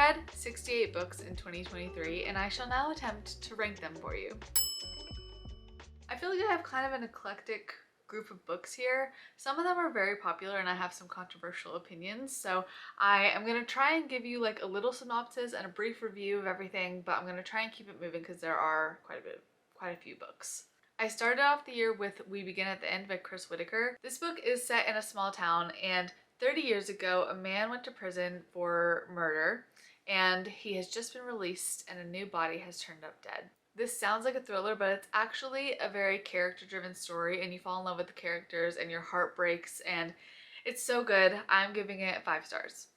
read 68 books in 2023, and I shall now attempt to rank them for you. I feel like I have kind of an eclectic group of books here. Some of them are very popular and I have some controversial opinions, so I am going to try and give you like a little synopsis and a brief review of everything, but I'm going to try and keep it moving because there are quite a few books. I started off the year with We Begin at the End by Chris Whitaker. This book is set in a small town, and 30 years ago a man went to prison for murder and he has just been released and a new body has turned up dead. This sounds like a thriller, but it's actually a very character-driven story, and you fall in love with the characters and your heart breaks, and it's so good. I'm giving it 5 stars.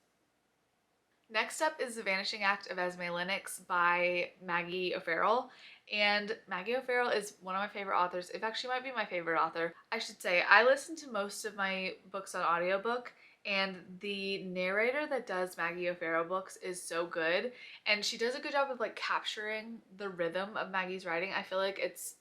Next up is The Vanishing Act of Esme Lennox by Maggie O'Farrell. And Maggie O'Farrell is one of my favorite authors. It actually might be my favorite author. I should say, I listen to most of my books on audiobook, and the narrator that does Maggie O'Farrell books is so good, and she does a good job of like capturing the rhythm of Maggie's writing. I feel like it's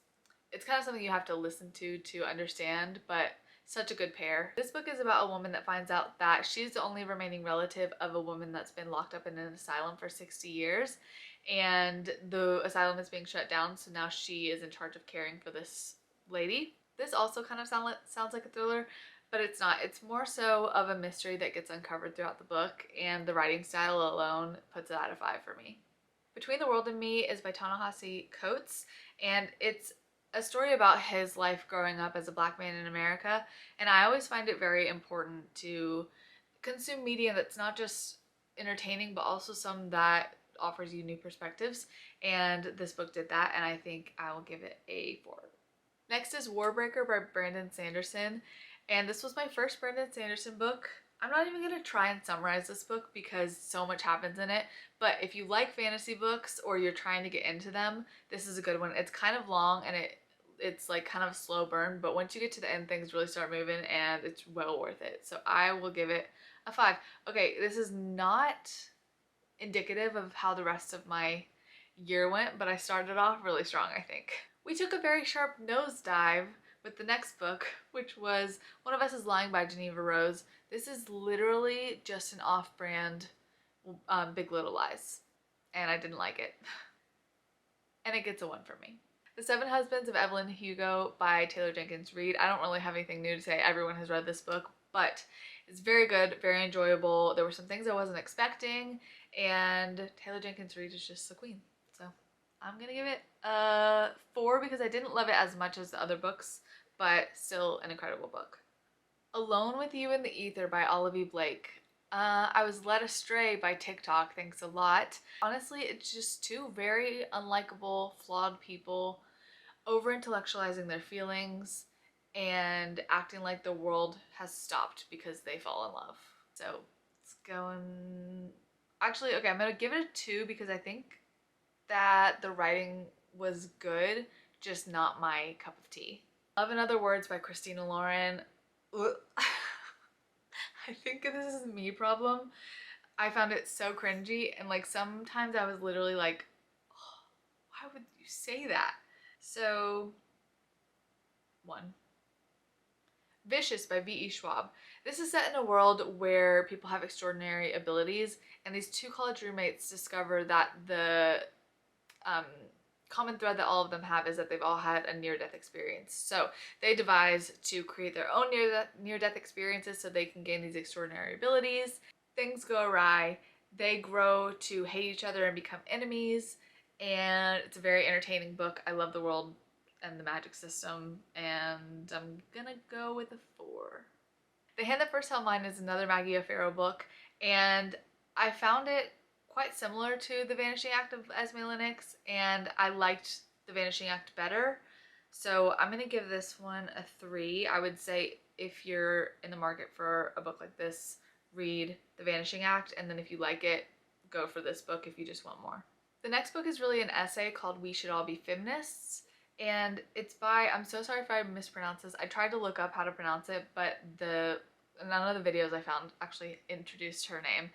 kind of something you have to listen to understand, but such a good pair. This book is about a woman that finds out that she's the only remaining relative of a woman that's been locked up in an asylum for 60 years, and the asylum is being shut down, so now she is in charge of caring for this lady. This also kind of sounds like a thriller, but it's not. It's more so of a mystery that gets uncovered throughout the book, and the writing style alone puts it out of 5 for me. Between the World and Me is by Ta-Nehisi, and it's a story about his life growing up as a black man in America, and I always find it very important to consume media that's not just entertaining but also some that offers you new perspectives, and this book did that, and I think I will give it a 4. Next is Warbreaker by Brandon Sanderson, and this was my first Brandon Sanderson book. I'm not even going to try and summarize this book because so much happens in it, but if you like fantasy books or you're trying to get into them, this is a good one. It's kind of long and it's like kind of a slow burn, but once you get to the end, things really start moving and it's well worth it. So I will give it a 5. Okay, this is not indicative of how the rest of my year went, but I started off really strong, I think. We took a very sharp nosedive with the next book, which was One of Us is Lying by Jeneva Rose. This is literally just an off-brand Big Little Lies, and I didn't like it. And it gets a 1 for me. The Seven Husbands of Evelyn Hugo by Taylor Jenkins Reid. I don't really have anything new to say. Everyone has read this book, but it's very good, very enjoyable. There were some things I wasn't expecting, and Taylor Jenkins Reid is just the queen. So I'm gonna give it a 4 because I didn't love it as much as the other books, but still an incredible book. Alone with You in the Ether by Olivie Blake. I was led astray by TikTok, thanks a lot. Honestly, it's just 2 very unlikable, flawed people over-intellectualizing their feelings and acting like the world has stopped because they fall in love. So it's going... Actually, okay, I'm gonna give it a 2 because I think that the writing was good, just not my cup of tea. Love in Other Words by Christina Lauren. I think this is a me problem. I found it so cringy, and like sometimes I was literally like, oh, why would you say that? So 1. Vicious by V.E. Schwab. This is set in a world where people have extraordinary abilities, and these 2 college roommates discover that the common thread that all of them have is that they've all had a near-death experience. So they devise to create their own near-death experiences so they can gain these extraordinary abilities. Things go awry. They grow to hate each other and become enemies, and it's a very entertaining book. I love the world and the magic system, and I'm gonna go with a 4. The Hand That First Held Mine is another Maggie O'Farrell book, and I found it quite similar to The Vanishing Act of Esme Lennox, and I liked The Vanishing Act better. So I'm gonna give this one a 3. I would say if you're in the market for a book like this, read The Vanishing Act, and then if you like it, go for this book if you just want more. The next book is really an essay called We Should All Be Feminists, and it's by, I'm so sorry if I mispronounce this, I tried to look up how to pronounce it, but none of the videos I found actually introduced her name.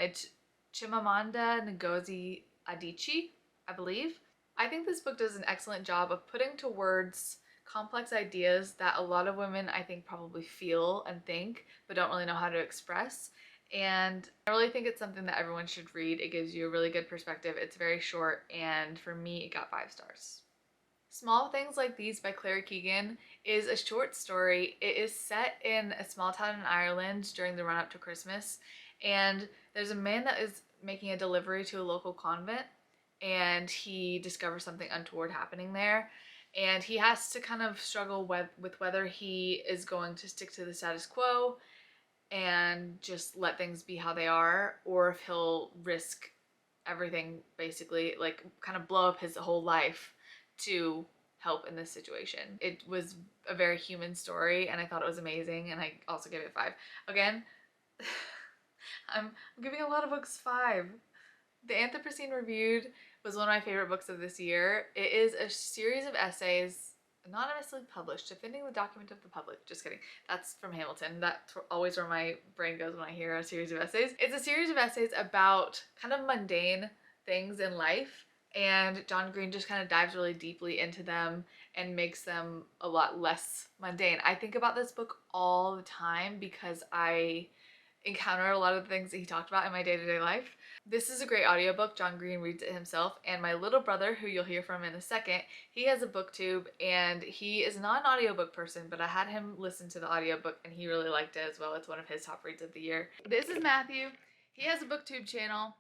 It's Chimamanda Ngozi Adichie, I believe. I think this book does an excellent job of putting to words complex ideas that a lot of women I think probably feel and think but don't really know how to express, And I really think it's something that everyone should read. It gives you a really good perspective. It's very short, and for me, it got 5 stars. Small Things Like These by Claire Keegan is a short story. It is set in a small town in Ireland during the run-up to Christmas, and there's a man that is making a delivery to a local convent, and he discovers something untoward happening there, and he has to kind of struggle with whether he is going to stick to the status quo and just let things be how they are, or if he'll risk everything, basically, like kind of blow up his whole life to help in this situation. It was a very human story, and I thought it was amazing, and I also gave it 5. Again, I'm giving a lot of books 5. The Anthropocene Reviewed was one of my favorite books of this year. It is a series of essays anonymously published, defending the document of the public. Just kidding. That's from Hamilton. That's always where my brain goes when I hear a series of essays. It's a series of essays about kind of mundane things in life, and John Green just kind of dives really deeply into them and makes them a lot less mundane. I think about this book all the time because I encounter a lot of the things that he talked about in my day-to-day life. This is a great audiobook. John Green reads it himself, and my little brother, who you'll hear from in a second, he has a booktube, and he is not an audiobook person, but I had him listen to the audiobook and he really liked it as well. It's one of his top reads of the year. This is Matthew. He has a booktube channel.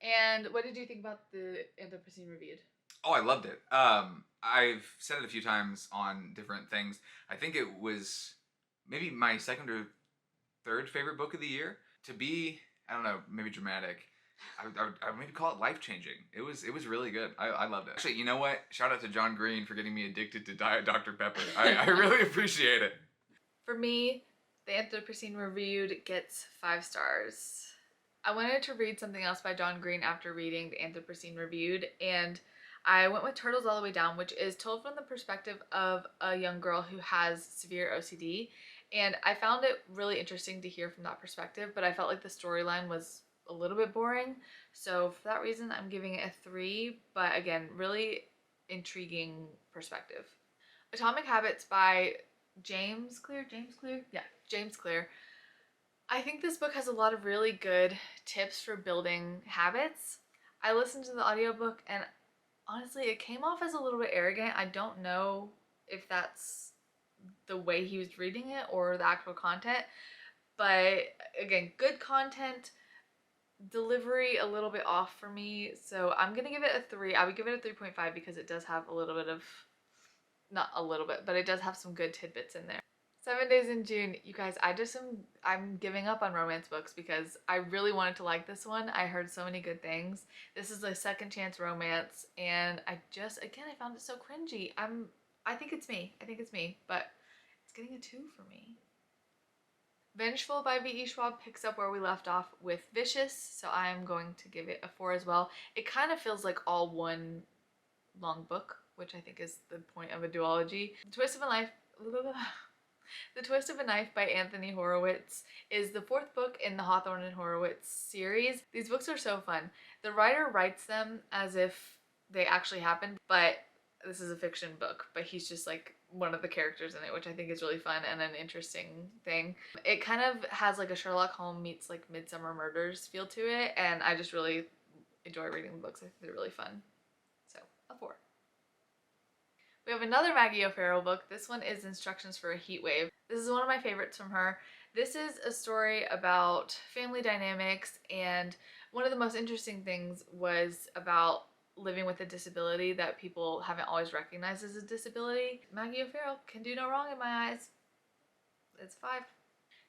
And what did you think about the Anthropocene Reviewed? Oh, I loved it. I've said it a few times on different things. I think it was maybe my second or third favorite book of the year. To be, I don't know, maybe dramatic, I would maybe call it life-changing. It was really good. I loved it. Actually, you know what? Shout out to John Green for getting me addicted to Diet Dr. Pepper. I really appreciate it. For me, the Anthropocene Reviewed gets 5 stars. I wanted to read something else by John Green after reading the Anthropocene Reviewed, and I went with Turtles All the Way Down, which is told from the perspective of a young girl who has severe OCD. And I found it really interesting to hear from that perspective, but I felt like the storyline was a little bit boring. So for that reason, I'm giving it a 3, but again, really intriguing perspective. Atomic Habits by James Clear? Yeah, James Clear. I think this book has a lot of really good tips for building habits. I listened to the audiobook, and honestly, it came off as a little bit arrogant. I don't know if that's the way he was reading it or the actual content, but again, good content, delivery a little bit off for me, so I'm gonna give it a 3. I would give it a 3.5 because it does have a little bit of, not a little bit, but it does have some good tidbits in there. 7 Days in June. You guys, I'm giving up on romance books because I really wanted to like this one. I heard so many good things. This is a second chance romance, and I found it so cringy. I think it's me, but it's getting a 2 for me. Vengeful by V.E. Schwab picks up where we left off with Vicious, so I'm going to give it a 4 as well. It kind of feels like all one long book, which I think is the point of a duology. The Twist of a Knife by Anthony Horowitz is the 4th book in the Hawthorne and Horowitz series. These books are so fun. The writer writes them as if they actually happened, but this is a fiction book, but he's just like one of the characters in it, which I think is really fun and an interesting thing. It kind of has like a Sherlock Holmes meets like Midsummer Murders feel to it, and I just really enjoy reading the books. I think they're really fun. So, a 4. We have another Maggie O'Farrell book. This one is Instructions for a Heatwave. This is one of my favorites from her. This is a story about family dynamics, and one of the most interesting things was about living with a disability that people haven't always recognized as a disability. Maggie O'Farrell can do no wrong in my eyes. It's 5.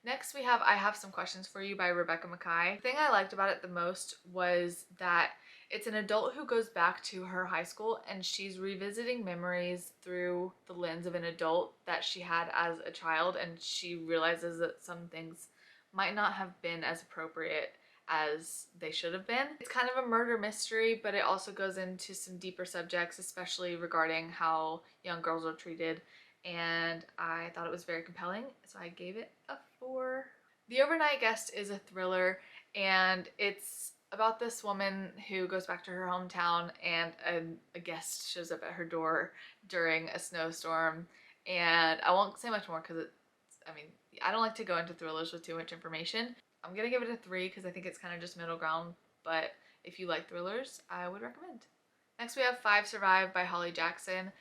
Next we have I Have Some Questions for You by Rebecca Makkai. The thing I liked about it the most was that it's an adult who goes back to her high school, and she's revisiting memories through the lens of an adult that she had as a child, and she realizes that some things might not have been as appropriate as they should have been. It's kind of a murder mystery, but it also goes into some deeper subjects, especially regarding how young girls are treated, and I thought it was very compelling, so I gave it a 4. The Overnight Guest is a thriller, and it's about this woman who goes back to her hometown, and a guest shows up at her door during a snowstorm, and I won't say much more because I don't like to go into thrillers with too much information. I'm gonna give it a 3 because I think it's kind of just middle ground, but if you like thrillers, I would recommend. Next we have Five Survive by Holly Jackson.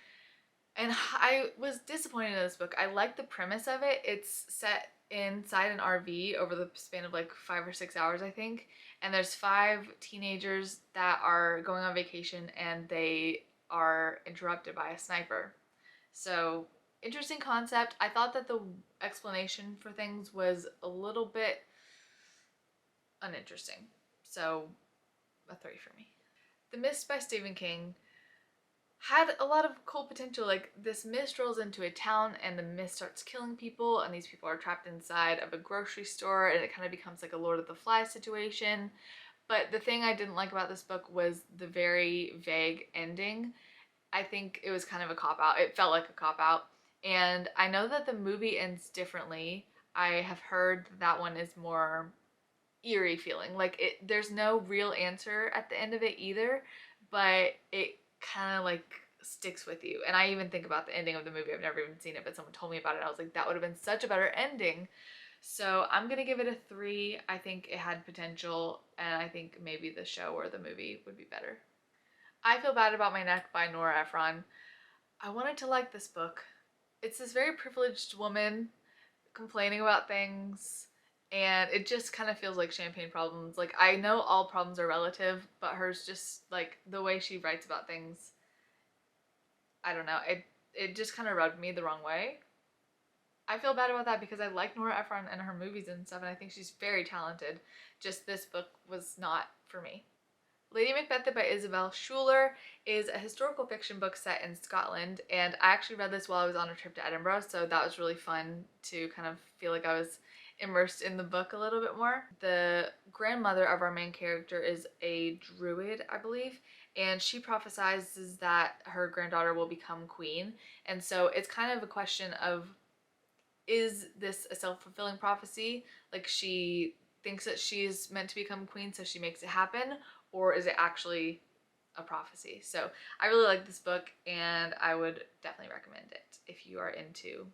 And I was disappointed in this book. I like the premise of it. It's set inside an RV over the span of like 5 or 6 hours, I think. And there's 5 teenagers that are going on vacation and they are interrupted by a sniper. So, interesting concept. I thought that the explanation for things was a little bit uninteresting. So, a 3 for me. The Mist by Stephen King had a lot of cool potential. Like, this mist rolls into a town and the mist starts killing people, and these people are trapped inside of a grocery store, and it kind of becomes like a Lord of the Flies situation. But the thing I didn't like about this book was the very vague ending. I think it was kind of a cop-out. It felt like a cop-out. And I know that the movie ends differently. I have heard that one is more eerie feeling. Like, there's no real answer at the end of it either, but it kind of like sticks with you. And I even think about the ending of the movie. I've never even seen it, but someone told me about it. I was like, that would have been such a better ending. So I'm gonna give it a 3. I think it had potential, and I think maybe the show or the movie would be better. I Feel Bad About My Neck by Nora Ephron. I wanted to like this book. It's this very privileged woman complaining about things, and it just kind of feels like champagne problems. Like, I know all problems are relative, but hers just, like, the way she writes about things, I don't know, it just kind of rubbed me the wrong way. I feel bad about that because I like Nora Ephron and her movies and stuff, and I think she's very talented. Just this book was not for me. Lady Macbeth by Isabel Schuler is a historical fiction book set in Scotland, and I actually read this while I was on a trip to Edinburgh, so that was really fun to kind of feel like I was immersed in the book a little bit more. The grandmother of our main character is a druid, I believe, and she prophesizes that her granddaughter will become queen, and so it's kind of a question of, is this a self-fulfilling prophecy? Like, she thinks that she's meant to become queen, so she makes it happen, or is it actually a prophecy? So I really like this book, and I would definitely recommend it if you are into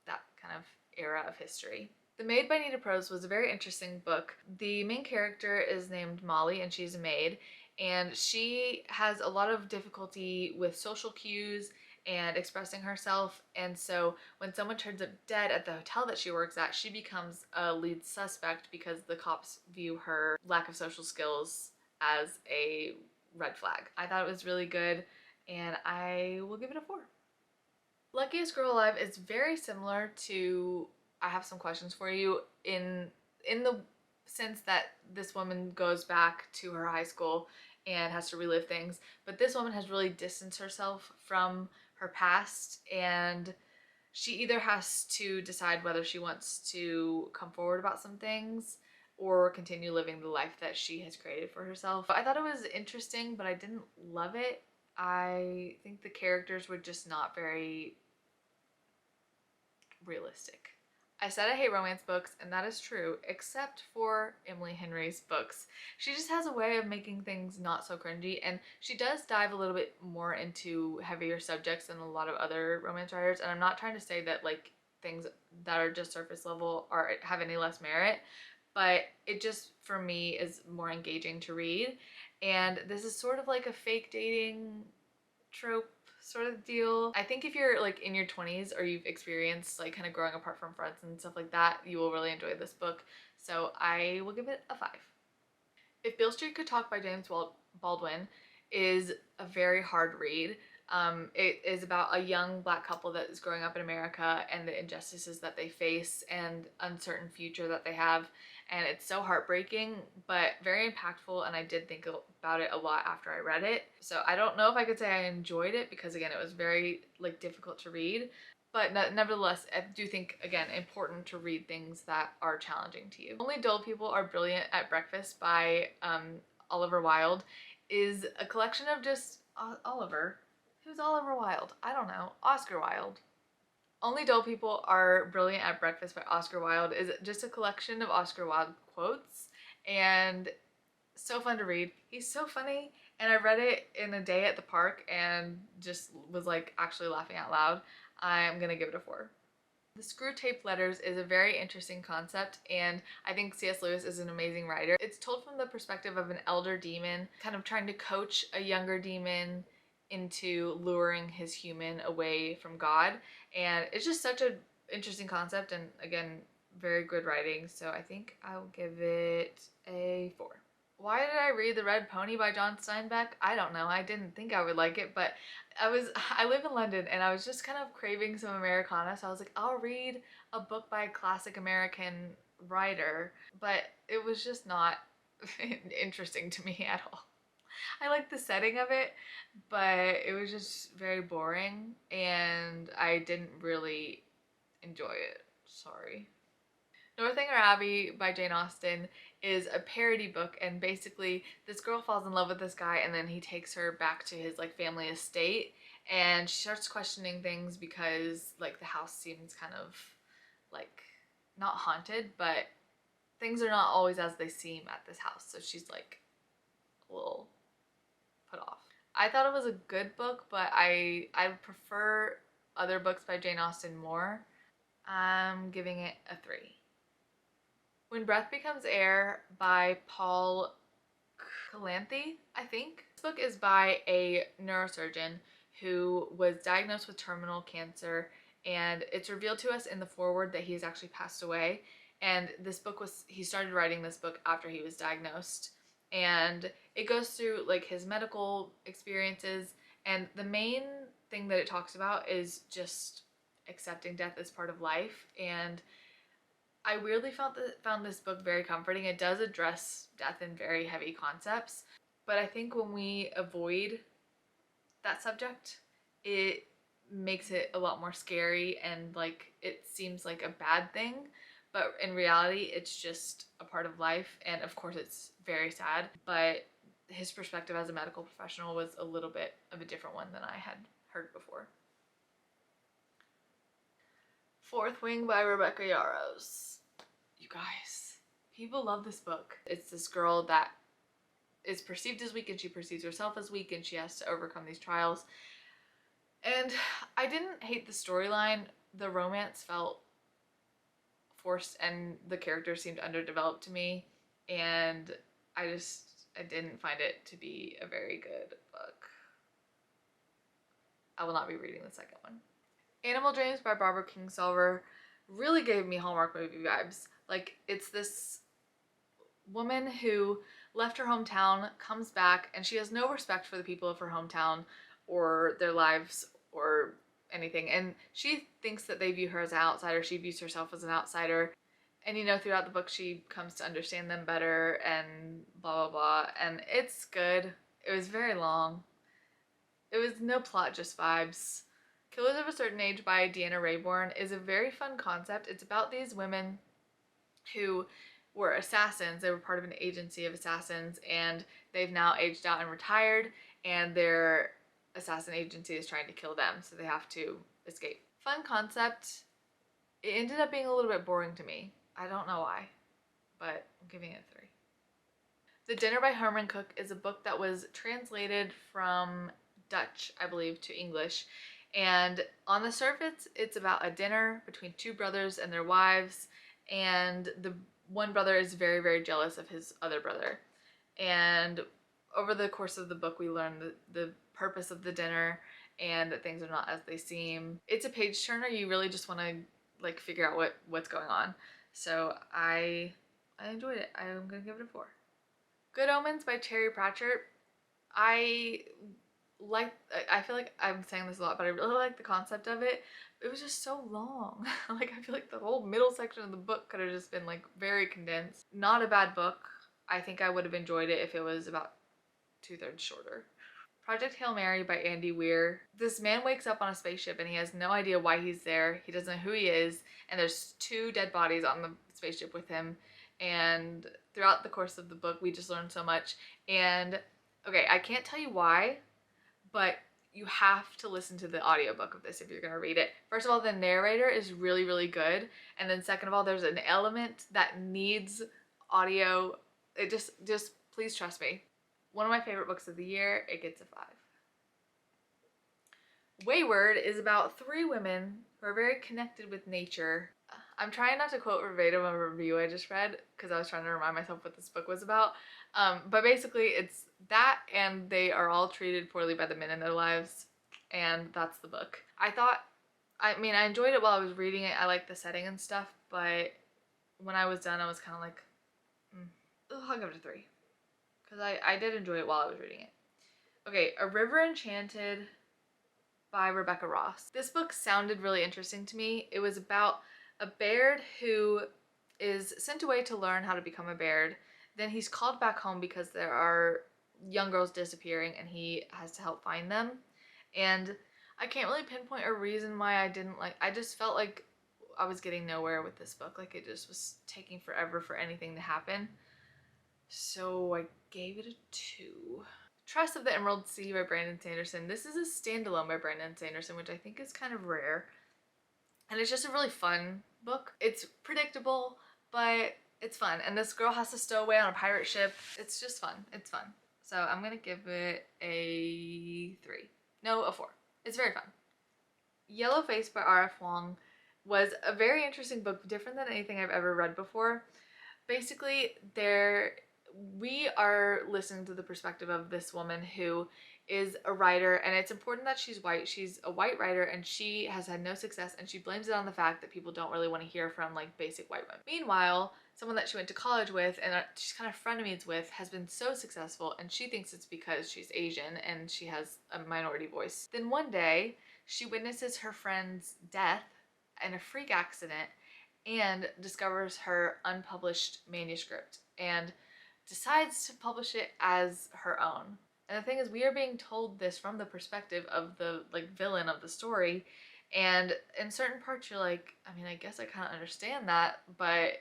that kind of era of history. The Maid by Nita Prose was a very interesting book. The main character is named Molly, and she's a maid, and she has a lot of difficulty with social cues and expressing herself, and so when someone turns up dead at the hotel that she works at, she becomes a lead suspect because the cops view her lack of social skills as a red flag. I thought it was really good, and I will give it a 4. Luckiest Girl Alive is very similar to I Have Some Questions for You in the sense that this woman goes back to her high school and has to relive things, but this woman has really distanced herself from her past, and she either has to decide whether she wants to come forward about some things or continue living the life that she has created for herself. I thought it was interesting, but I didn't love it. I think the characters were just not very realistic. I said I hate romance books, and that is true, except for Emily Henry's books. She just has a way of making things not so cringy, and she does dive a little bit more into heavier subjects than a lot of other romance writers, and I'm not trying to say that, like, things that are just surface level have any less merit, but it just, for me, is more engaging to read. And this is sort of like a fake dating trope sort of deal. I think if you're like in your 20s or you've experienced like kind of growing apart from friends and stuff like that, you will really enjoy this book. So I will give it a 5. If Beale Street Could Talk by James Baldwin is a very hard read. It is about a young black couple that is growing up in America and the injustices that they face and uncertain future that they have. And it's so heartbreaking, but very impactful, and I did think about it a lot after I read it. So I don't know if I could say I enjoyed it because, again, it was very like difficult to read. But nevertheless, I do think, again, important to read things that are challenging to you. Only Dull People Are Brilliant at Breakfast by Oliver Wilde is a collection of just Oliver. Who's Oliver Wilde? I don't know. Oscar Wilde. Only Dull People Are Brilliant at Breakfast by Oscar Wilde is just a collection of Oscar Wilde quotes, and so fun to read. He's so funny, and I read it in a day at the park and just was like actually laughing out loud. I'm gonna give it a 4. The Screw Tape Letters is a very interesting concept, and I think C.S. Lewis is an amazing writer. It's told from the perspective of an elder demon, kind of trying to coach a younger demon into luring his human away from God. And it's just such an interesting concept, and again, very good writing. So I think I'll give it a 4. Why did I read The Red Pony by John Steinbeck? I don't know. I didn't think I would like it, but I live in London and I was just kind of craving some Americana, so I was like, I'll read a book by a classic American writer, but it was just not interesting to me at all. I like the setting of it, but it was just very boring and I didn't really enjoy it. Sorry. Northanger Abbey by Jane Austen is a parody book, and basically this girl falls in love with this guy and then he takes her back to his like family estate, and she starts questioning things because like the house seems kind of like not haunted, but things are not always as they seem at this house, so she's like a little put off. I thought it was a good book, but I prefer other books by Jane Austen more. I'm giving it a 3. When Breath Becomes Air by Paul Calanthe, I think. This book is by a neurosurgeon who was diagnosed with terminal cancer, and it's revealed to us in the foreword that he has actually passed away. And this book he started writing this book after he was diagnosed. And it goes through like his medical experiences, and the main thing that it talks about is just accepting death as part of life. And I weirdly found this book very comforting. It does address death in very heavy concepts, but I think when we avoid that subject, it makes it a lot more scary and like it seems like a bad thing, but in reality it's just a part of life, and of course it's very sad, but his perspective as a medical professional was a little bit of a different one than I had heard before. Fourth Wing by Rebecca Yarros. You guys, people love this book. It's this girl that is perceived as weak and she perceives herself as weak and she has to overcome these trials. And I didn't hate the storyline. The romance felt forced and the characters seemed underdeveloped to me, and I didn't find it to be a very good book. I will not be reading the second one. Animal Dreams by Barbara Kingsolver really gave me Hallmark movie vibes. Like, it's this woman who left her hometown, comes back, and she has no respect for the people of her hometown or their lives or anything. And she thinks that they view her as an outsider. She views herself as an outsider. And you know, throughout the book, she comes to understand them better and blah, blah, blah. And it's good. It was very long. It was no plot, just vibes. Killers of a Certain Age by Deanna Raybourn is a very fun concept. It's about these women who were assassins. They were part of an agency of assassins, and they've now aged out and retired, and their assassin agency is trying to kill them, so they have to escape. Fun concept. It ended up being a little bit boring to me. I don't know why, but I'm giving it a 3. The Dinner by Herman Cook is a book that was translated from Dutch, I believe, to English. And on the surface, it's about a dinner between two brothers and their wives, and the one brother is very, very jealous of his other brother. And over the course of the book, we learn the purpose of the dinner and that things are not as they seem. It's a page turner. You really just want to like figure out what's going on. So I enjoyed it. I'm gonna give it a 4. Good Omens by Terry Pratchett. I feel like I'm saying this a lot, but I really like the concept of it. It was just so long. Like, I feel like the whole middle section of the book could have just been like very condensed. Not a bad book. I think I would have enjoyed it if it was about 2/3 shorter. Project Hail Mary by Andy Weir. This man wakes up on a spaceship and he has no idea why he's there. He doesn't know who he is, and there's 2 dead bodies on the spaceship with him. And throughout the course of the book, we just learn so much. And okay, I can't tell you why, but you have to listen to the audiobook of this if you're going to read it. First of all, the narrator is really, really good. And then second of all, there's an element that needs audio. It just please trust me. One of my favorite books of the year. It gets a 5. Wayward is about three women who are very connected with nature. I'm trying not to quote verbatim a review I just read because I was trying to remind myself what this book was about. But basically it's that, and they are all treated poorly by the men in their lives, and that's the book. I enjoyed it while I was reading it. I liked the setting and stuff, but when I was done, I was kind of like, I'll give it a 3. Because I did enjoy it while I was reading it. Okay, A River Enchanted by Rebecca Ross. This book sounded really interesting to me. It was about a Baird who is sent away to learn how to become a Baird. Then he's called back home because there are young girls disappearing and he has to help find them. And I can't really pinpoint a reason why I just felt like I was getting nowhere with this book. Like it just was taking forever for anything to happen. So I gave it a 2. Trust of the Emerald Sea by Brandon Sanderson. This is a standalone by Brandon Sanderson, which I think is kind of rare. And it's just a really fun book. It's predictable, but it's fun. And this girl has to stow away on a pirate ship. It's just fun. It's fun. So I'm gonna give it a 3. No, a 4. It's very fun. Yellow Face by R.F. Wong was a very interesting book, different than anything I've ever read before. Basically, we are listening to the perspective of this woman who is a writer, and it's important that she's white. She's a white writer and she has had no success, and she blames it on the fact that people don't really want to hear from like basic white women. Meanwhile, someone that she went to college with and she's kind of frenemies with has been so successful, and she thinks it's because she's Asian and she has a minority voice. Then one day she witnesses her friend's death in a freak accident and discovers her unpublished manuscript and decides to publish it as her own. And the thing is, we are being told this from the perspective of the like villain of the story, and in certain parts you're like, I guess I kind of understand that, but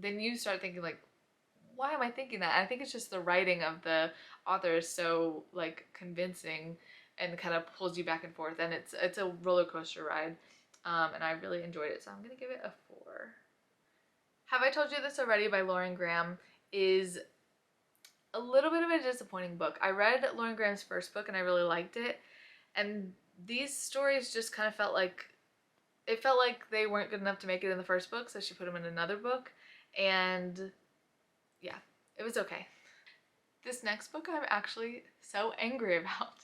then you start thinking like, why am I thinking that? I think it's just the writing of the author is so like convincing and kind of pulls you back and forth, and it's a roller coaster ride, and I really enjoyed it, so I'm gonna give it a 4. Have I Told You This Already by Lauren Graham is a little bit of a disappointing book. I read Lauren Graham's first book and I really liked it, and these stories just kind of felt like they weren't good enough to make it in the first book, so she put them in another book, and yeah, it was okay. This next book I'm actually so angry about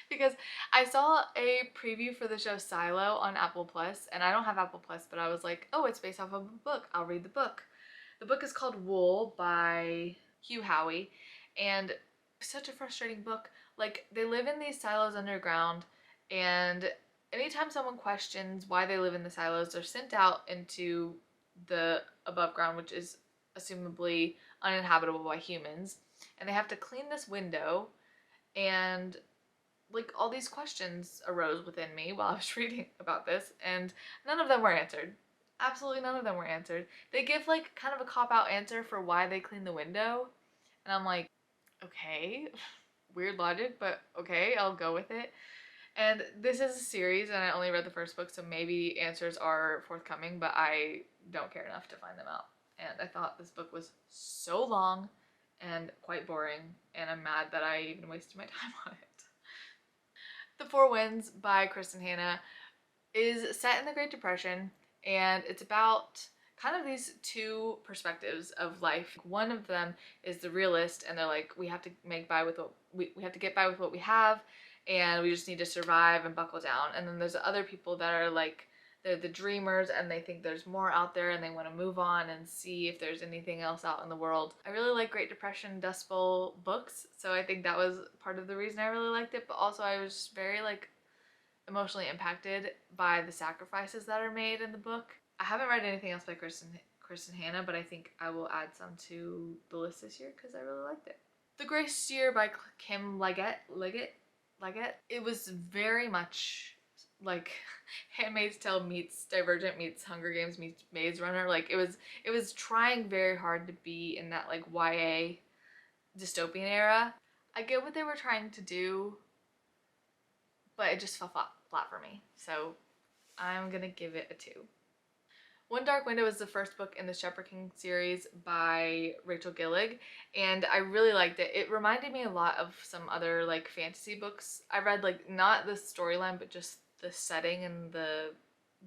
because I saw a preview for the show Silo on Apple Plus, and I don't have Apple Plus, but I was like, oh, it's based off of a book. I'll read the book. The book is called Wool by Hugh Howey, and it's such a frustrating book. Like, they live in these silos underground, and anytime someone questions why they live in the silos, they're sent out into the above ground, which is assumably uninhabitable by humans, and they have to clean this window, and like all these questions arose within me while I was reading about this, and none of them were answered. Absolutely none of them were answered. They give like kind of a cop-out answer for why they clean the window, and I'm like, okay, weird logic, but okay, I'll go with it. And this is a series, and I only read the first book, so maybe answers are forthcoming, but I don't care enough to find them out. And I thought this book was so long and quite boring, and I'm mad that I even wasted my time on it. The Four Winds by Kristen Hanna is set in the Great Depression, and it's about kind of these two perspectives of life. One of them is the realist, and they're like, we have to make by with what we have to get by with what we have, and we just need to survive and buckle down. And then there's other people that are like, they're the dreamers, and they think there's more out there, and they want to move on and see if there's anything else out in the world. I really like Great Depression Dust Bowl books, so I think that was part of the reason I really liked it, but also I was just very like emotionally impacted by the sacrifices that are made in the book. I haven't read anything else by Kristen Hanna, but I think I will add some to the list this year because I really liked it. The Gray Steer by Kim Leggett. It was very much like Handmaid's Tale meets Divergent meets Hunger Games meets Maze Runner. Like it was trying very hard to be in that like YA dystopian era. I get what they were trying to do, but it just fell flat for me. So I'm gonna give it a 2. One Dark Window is the first book in the Shepherd King series by Rachel Gillig, and I really liked it. It reminded me a lot of some other like fantasy books I read, like not the storyline but just the setting and the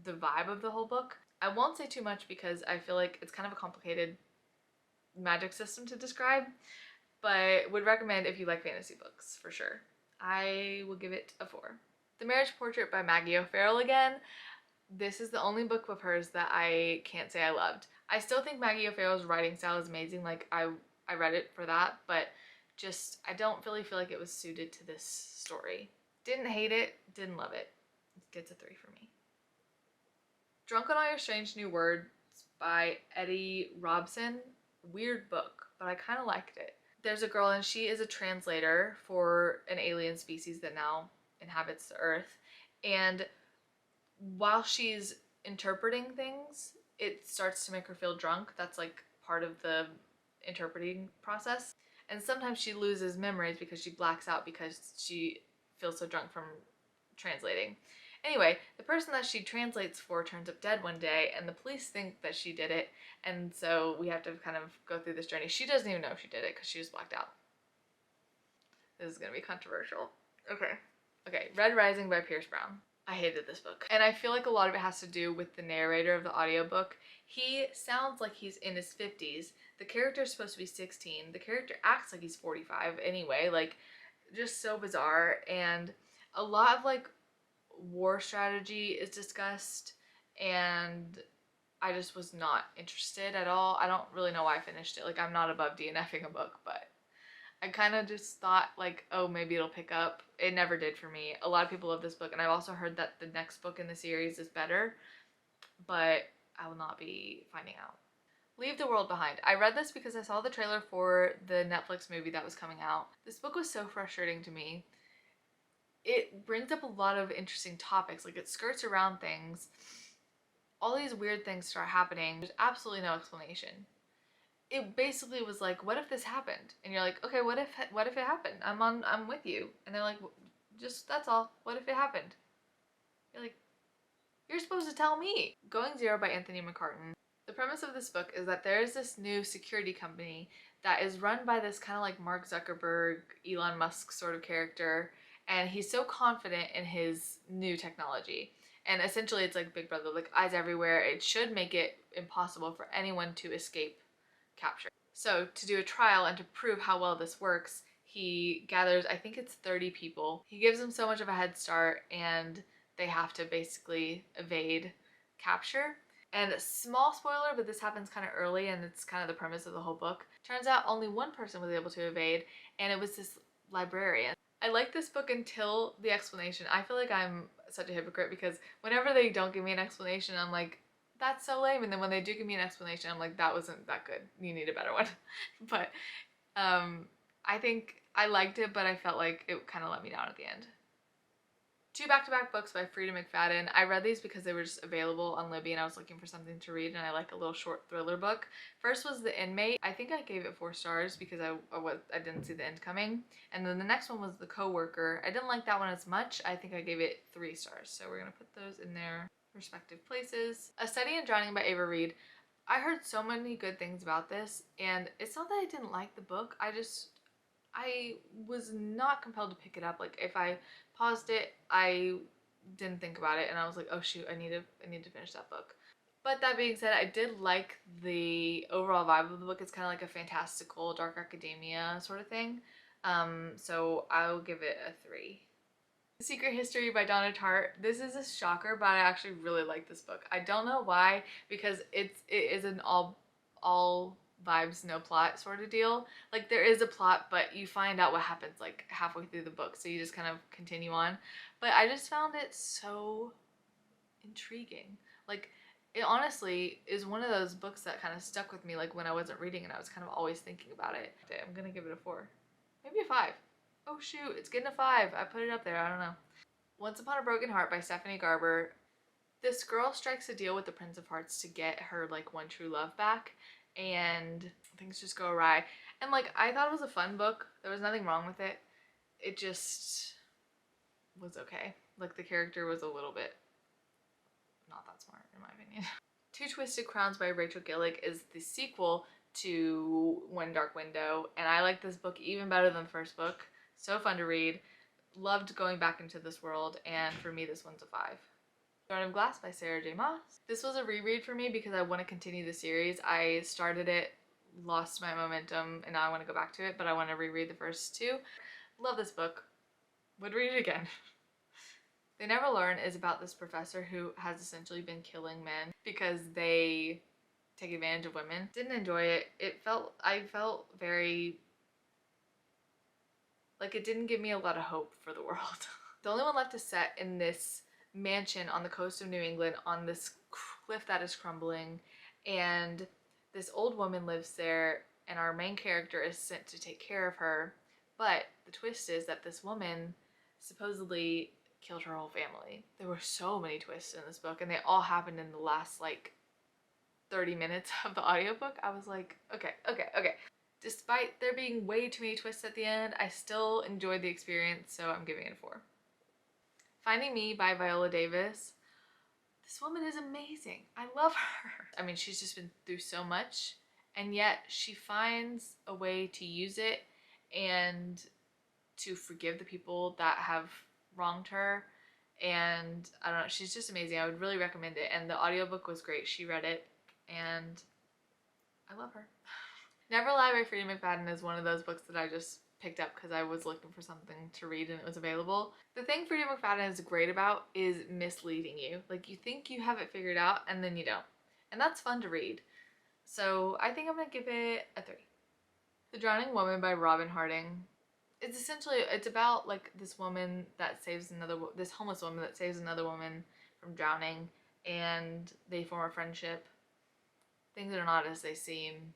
vibe of the whole book. I won't say too much because I feel like it's kind of a complicated magic system to describe, but would recommend if you like fantasy books for sure. I will give it a 4. The Marriage Portrait by Maggie O'Farrell again. This is the only book of hers that I can't say I loved. I still think Maggie O'Farrell's writing style is amazing. Like I read it for that, but just I don't really feel like it was suited to this story. Didn't hate it, didn't love it. It gets a 3 for me. Drunk on All Your Strange New Words by Eddie Robson. Weird book, but I kind of liked it. There's a girl and she is a translator for an alien species that now inhabits the earth, and while she's interpreting things, it starts to make her feel drunk. That's like part of the interpreting process. And sometimes she loses memories because she blacks out because she feels so drunk from translating. Anyway, the person that she translates for turns up dead one day, and the police think that she did it, and so we have to kind of go through this journey. She doesn't even know she did it because she just blacked out. This is going to be controversial. Okay, Red Rising by Pierce Brown. I hated this book. And I feel like a lot of it has to do with the narrator of the audiobook. He sounds like he's in his 50s. The character is supposed to be 16. The character acts like he's 45 anyway. Like, just so bizarre. And a lot of, like, war strategy is discussed. And I just was not interested at all. I don't really know why I finished it. Like, I'm not above DNFing a book, but I kind of just thought like, oh, maybe it'll pick up. It never did for me. A lot of people love this book, and I've also heard that the next book in the series is better, but I will not be finding out. Leave the World Behind. I read this because I saw the trailer for the Netflix movie that was coming out. This book was so frustrating to me. It brings up a lot of interesting topics, like it skirts around things. All these weird things start happening. There's absolutely no explanation. It basically was like, what if this happened? And you're like, okay, what if it happened? I'm with you. And they're like, just, that's all. What if it happened? You're like, you're supposed to tell me. Going Zero by Anthony McCartan. The premise of this book is that there is this new security company that is run by this kind of like Mark Zuckerberg, Elon Musk sort of character. And he's so confident in his new technology. And essentially it's like Big Brother, like eyes everywhere. It should make it impossible for anyone to escape capture. So to do a trial and to prove how well this works, he gathers, I think it's 30 people. He gives them so much of a head start and they have to basically evade capture. And small spoiler, but this happens kind of early and it's kind of the premise of the whole book. Turns out only one person was able to evade, and it was this librarian. I like this book until the explanation. I feel like I'm such a hypocrite because whenever they don't give me an explanation, I'm like, that's so lame. And then when they do give me an explanation, I'm like, that wasn't that good. You need a better one. But I think I liked it, but I felt like it kind of let me down at the end. 2 back-to-back books by Frida McFadden. I read these because they were just available on Libby and I was looking for something to read, and I like a little short thriller book. First was The Inmate. I think I gave it 4 stars because I didn't see the end coming. And then the next one was The Coworker. I didn't like that one as much. I think I gave it 3 stars. So we're going to put those in their respective places. A Study in Drowning by Ava Reid. I heard so many good things about this, and it's not that I didn't like the book. I was not compelled to pick it up. Like if I paused it, I didn't think about it and I was like, oh shoot, I need to finish that book. But that being said, I did like the overall vibe of the book. It's kind of like a fantastical dark academia sort of thing. So I'll give it a 3. The Secret History by Donna Tartt. This is a shocker, but I actually really like this book. I don't know why, because it is an all vibes, no plot sort of deal. Like there is a plot, but you find out what happens like halfway through the book, so you just kind of continue on. But I just found it so intriguing. Like it honestly is one of those books that kind of stuck with me, like when I wasn't reading and I was kind of always thinking about it. I'm gonna give it a 4. Maybe a 5. Oh shoot, it's getting a 5. I put it up there, I don't know. Once Upon a Broken Heart by Stephanie Garber. This girl strikes a deal with the Prince of Hearts to get her like one true love back, and things just go awry. And like I thought it was a fun book. There was nothing wrong with it. It just was okay. Like the character was a little bit not that smart in my opinion. Two Twisted Crowns by Rachel Gillick is the sequel to One Dark Window, and I like this book even better than the first book. So fun to read. Loved going back into this world, and for me this one's a 5. Throne of Glass by Sarah J. Maas. This was a reread for me because I want to continue the series. I started it, lost my momentum, and now I want to go back to it, but I want to reread the first 2. Love this book. Would read it again. They Never Learn is about this professor who has essentially been killing men because they take advantage of women. Didn't enjoy it. I felt very, like, it didn't give me a lot of hope for the world. The only one left is set in this mansion on the coast of New England on this cliff that is crumbling, and this old woman lives there, and our main character is sent to take care of her. But the twist is that this woman supposedly killed her whole family. There were so many twists in this book, and they all happened in the last like 30 minutes of the audiobook. I was like, okay. Despite there being way too many twists at the end, I still enjoyed the experience, so I'm giving it a 4. Finding Me by Viola Davis. This woman is amazing. I love her. I mean, she's just been through so much, and yet she finds a way to use it and to forgive the people that have wronged her. And I don't know, she's just amazing. I would really recommend it. And the audiobook was great. She read it, and I love her. Never Lie by Freida McFadden is one of those books that I just picked up because I was looking for something to read and it was available. The thing Freida McFadden is great about is misleading you. Like, you think you have it figured out and then you don't. And that's fun to read. So I think I'm going to give it a 3. The Drowning Woman by Robin Harding. It's about like this woman that saves this homeless woman that saves another woman from drowning, and they form a friendship. Things are not as they seem.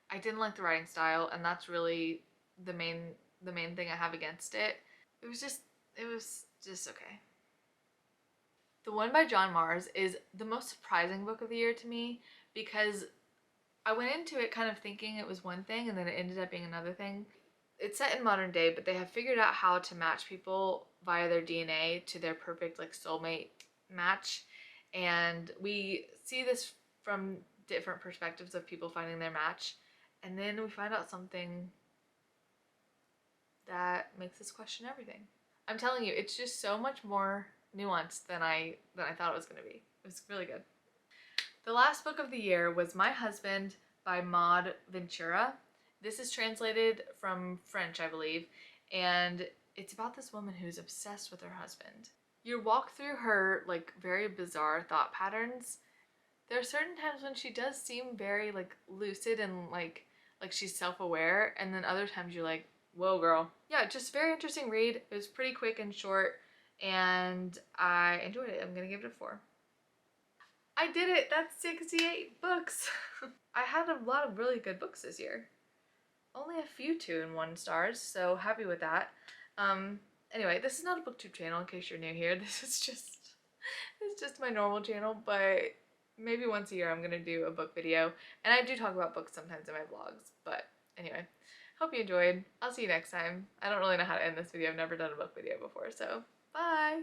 I didn't like the writing style, and that's really the main thing I have against it. It was just okay. The One by John Mars is the most surprising book of the year to me because I went into it kind of thinking it was one thing and then it ended up being another thing. It's set in modern day, but they have figured out how to match people via their DNA to their perfect like soulmate match. And we see this from different perspectives of people finding their match. And then we find out something that makes us question everything. I'm telling you, it's just so much more nuanced than I thought it was going to be. It was really good. The last book of the year was My Husband by Ma Ventura. This is translated from French, I believe, and it's about this woman who's obsessed with her husband. You walk through her like very bizarre thought patterns. There are certain times when she does seem very like lucid and like she's self-aware, and then other times you're like, whoa girl. Yeah, just very interesting read. It was pretty quick and short, and I enjoyed it. I'm gonna give it a 4. I did it! That's 68 books! I had a lot of really good books this year. Only a few 2 and 1 stars, so happy with that. Anyway, this is not a booktube channel in case you're new here. This is just my normal channel, but maybe once a year I'm gonna do a book video. And I do talk about books sometimes in my vlogs, but anyway. Hope you enjoyed. I'll see you next time. I don't really know how to end this video. I've never done a book video before, so bye!